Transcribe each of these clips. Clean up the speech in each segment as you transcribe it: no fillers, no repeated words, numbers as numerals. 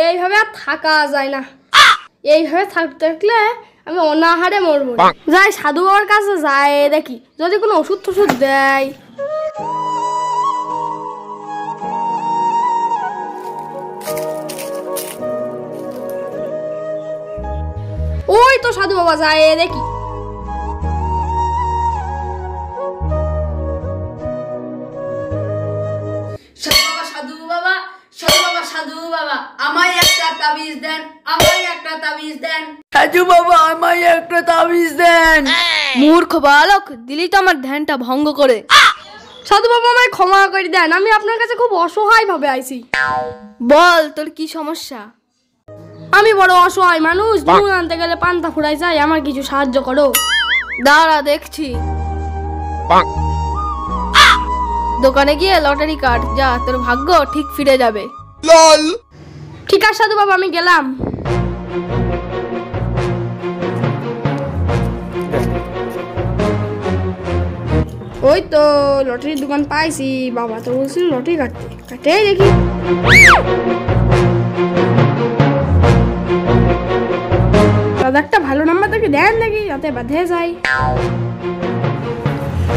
এইভাবে আর থাকা যায় না। এইভাবে থাকতে থাকলে আমি অনাহারে মরবো। যাই সাধু বাবার কাছে যাই, দেখি যদি কোনো ওষুধ টষুধ দেয়। ওই তো সাধু বাবা, যায় দেখি। সাধু বাবা, সাধু বাবা, সাধু বাবা, আমায় একটা তাবিজ দেন, আমায় একটা তাবিজ দেন। সাধু বাবা, আমায় একটা তাবিজ দেন। মূর্খ বালক, দিলি তো আমার ধ্যানটা ভঙ্গ করে। সাধু বাবা আমায় ক্ষমা করে দেন, আমি আপনার কাছে খুব অসহায় ভাবে আইছি। বল তোর কি সমস্যা? আমি বড় অসহায় মানুষ, নুন আনতে গেলে পান্তা ফুরাই যায়, আমার কিছু সাহায্য করো। দাঁড়া দেখছি। দোকানে গিয়ে লটারি কাট, যা তোর ভাগ্য ঠিক ফিরে যাবে। ঠিক আছে সাধু বাবা, আমি গেলাম। ওই তো লটারির দোকান পাইছি। বাবা তো বলছিল লটারি কাটতে দেখি। দাদা একটা ভালো নাম্বার দেখি দেন দেখি, যাতে বাঁধে যায়।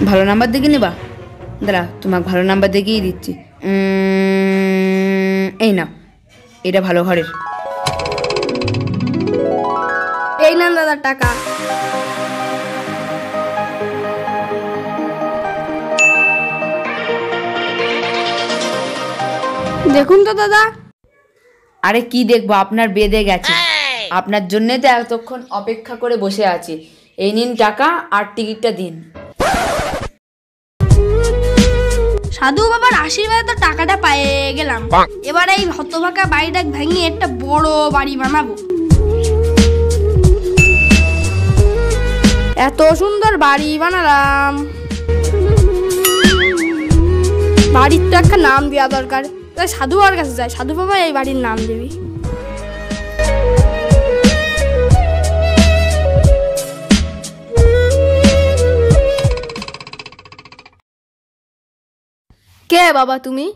ভালো নাম্বার দেখে নিবা? দাঁড়া, তোমাকে ভালো নাম্বার দেখেই দিচ্ছি। এই না, এটা ভালো ঘরের। এই নেন দাদার টাকা। দেখুন তো দাদা। আরে কি দেখবো, আপনার বেদে গেছে। আপনার জন্যে তো এতক্ষণ অপেক্ষা করে বসে আছি। এই নিন টাকা, আর টিকিটটা দিন। সাধু বাবার আশীর্বাদে তো টাকাটা পেয়ে গেলাম। এবার এই হতভাগা বাড়িটা ভেঙে একটা বড় বাড়ি বানাবো। এত সুন্দর বাড়ি বানালাম, বাড়ির তো একটা নাম দেওয়া দরকার। তাই সাধু বাবার কাছে যাই, সাধু বাবা এই বাড়ির নাম দেবি। কে বাবা তুমি?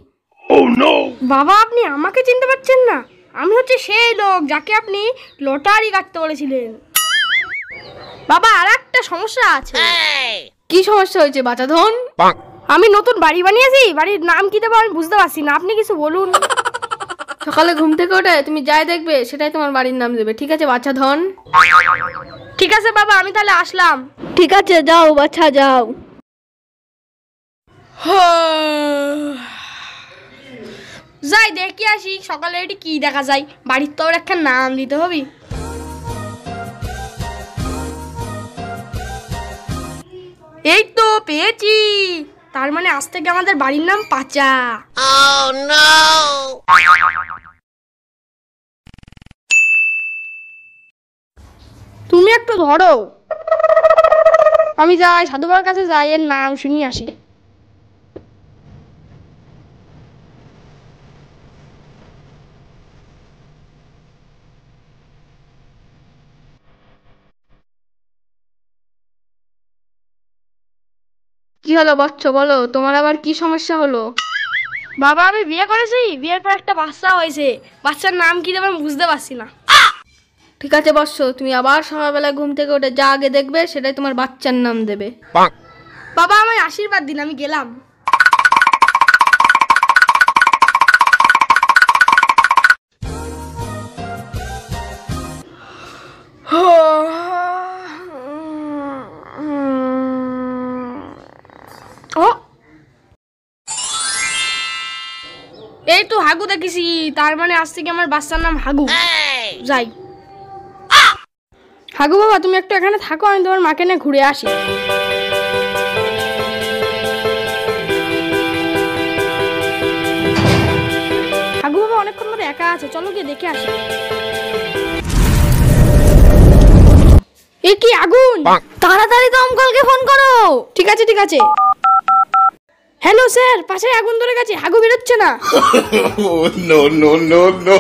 বাবা আপনি আমাকে চিনতে পারছেন না? আমি হচ্ছে সেই লোক যাকে আপনি লটারি কাটতে বলেছিলেন। বাবা আর একটা সমস্যা আছে। কি সমস্যা হয়েছে বাচ্চা ধন? আমি নতুন বাড়ি বানিয়েছি, বাড়ির নাম কি দেবো আমি বুঝতে পারছি না, আপনি কিছু বলুন। সকালে ঘুম থেকে ওঠে তুমি যাই দেখবে সেটাই তোমার বাড়ির নাম দেবে, ঠিক আছে বাচ্চা ধন? ঠিক আছে বাবা, আমি তাহলে আসলাম। ঠিক আছে, যাও বাচ্চা যাও। যাই দেখি আসি সকালে এটি কি দেখা যায়। বাড়ির তো একটা নাম দিতে হবে। এই তো পেয়েছি, তার মানে আজ থেকে আমাদের বাড়ির নাম পাচা। তুমি একটু ধরো, আমি যাই সাধু বাবার কাছে যাই, এর নাম শুনি আসি। কি হলো বচ্চ, বলো তোমার আবার কি সমস্যা হলো? বাবা আমি বিয়ে করেছি, বিয়ের পর একটা বাচ্চা হয়েছে, বাচ্চার নাম কি দেবে আমি বুঝতে পারছি না। ঠিক আছে বৎস, তুমি আবার সকালবেলায় ঘুম থেকে উঠে যা আগে দেখবে সেটাই তোমার বাচ্চার নাম দেবে। বাবা আমায় আশীর্বাদ দিন, আমি গেলাম। এই তো হাগু দেখেছি, তার মানে আজ থেকে আমার বাচ্চার নাম হাগু। যাই হাগু বাবা, তুমি একটু এখানে থাকো, আমি তোমার মাকে নিয়ে ঘুরে আসি। হাগু বাবা অনেকক্ষণ ধরে একা আছে, চলো গিয়ে দেখে আসি। এ কি আগুন! তাড়াতাড়ি দমকলকে ফোন করো। ঠিক আছে ঠিক আছে। হ্যালো স্যার, পাশে আগুন ধরে গেছে, হাগু বেরোচ্ছে না। No, no, no, no.